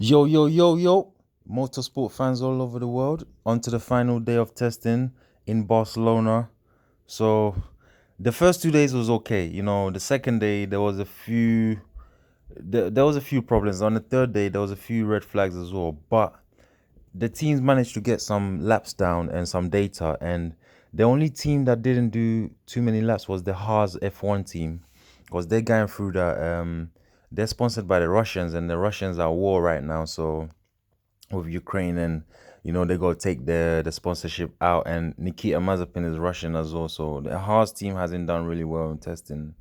Yo, yo, yo, yo, motorsport fans all over the world. On to the final day of testing in Barcelona. So, the first 2 days was okay. The second day there was a few problems. On the third day there was a few red flags as well. But the teams managed to get some laps down and some data. And the only team that didn't do too many laps was the Haas F1 team, because they're going through the they're sponsored by the Russians, and the Russians are at war right now. So with Ukraine, and they got to take the sponsorship out, and Nikita Mazepin is Russian as well, so the Haas team hasn't done really well in testing.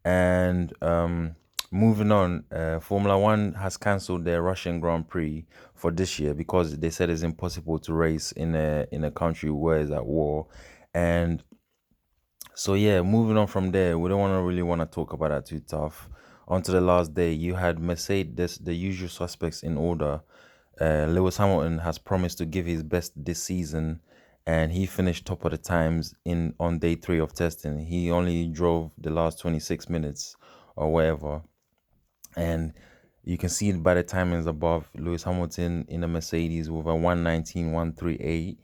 And moving on, Formula One has cancelled their Russian Grand Prix for this year because they said it's impossible to race in a country where it's at war. And so yeah, moving on from there, we don't want to talk about that too tough. On to the last day, you had Mercedes, the usual suspects in order. Lewis Hamilton has promised to give his best this season, and he finished top of the times in on day 3 of testing. He only drove the last 26 minutes or whatever, and you can see by the timings above, Lewis Hamilton in a Mercedes with a 119.138,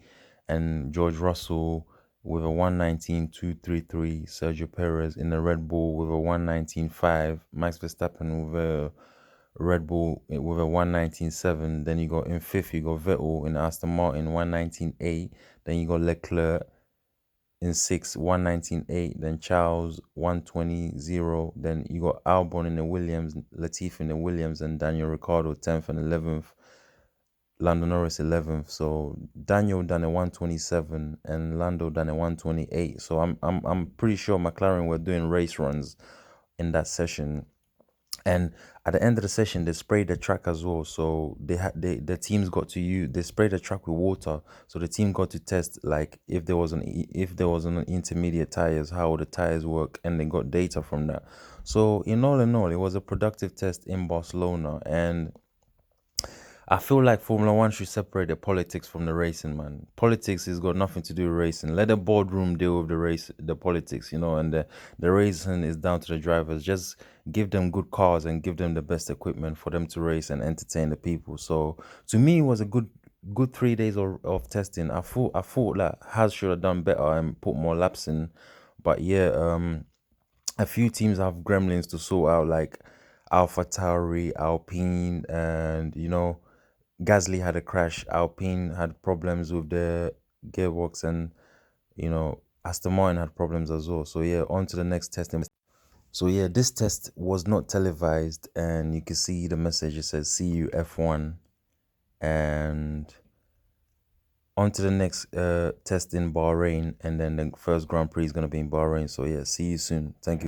and George Russell with a 119.233, Sergio Perez in the Red Bull with a 119.5, Max Verstappen with a Red Bull with a 119.7. Then you got in fifth, you got Vettel in Aston Martin 119.8. Then you got Leclerc in sixth, 119.8. Then Charles 120.0. Then you got Albon in the Williams, Latifi in the Williams, and Daniel Ricciardo 10th and 11th. Lando Norris 11th. So Daniel done a 127 and Lando done a 128. So I'm pretty sure McLaren were doing race runs in that session. And at the end of the session, they sprayed the track as well. So the teams got to use, they sprayed the track with water. So the team got to test, like, if there was an intermediate tires, how the tires work, and they got data from that. So in all, it was a productive test in Barcelona. And I feel like Formula One should separate the politics from the racing, man. Politics has got nothing to do with racing. Let the boardroom deal with the politics, and the racing is down to the drivers. Just give them good cars and give them the best equipment for them to race and entertain the people. So to me, it was a good 3 days of testing. I thought that Haas should have done better and put more laps in, but yeah, a few teams have gremlins to sort out, like Alpha Tauri, Alpine, and Gasly had a crash. Alpine had problems with the gearbox, and Aston Martin had problems as well. So yeah, on to the next testing. So yeah, this test was not televised, and you can see the message. It says "See you F1," and on to the next test in Bahrain, and then the first Grand Prix is gonna be in Bahrain. So yeah, see you soon. Thank you.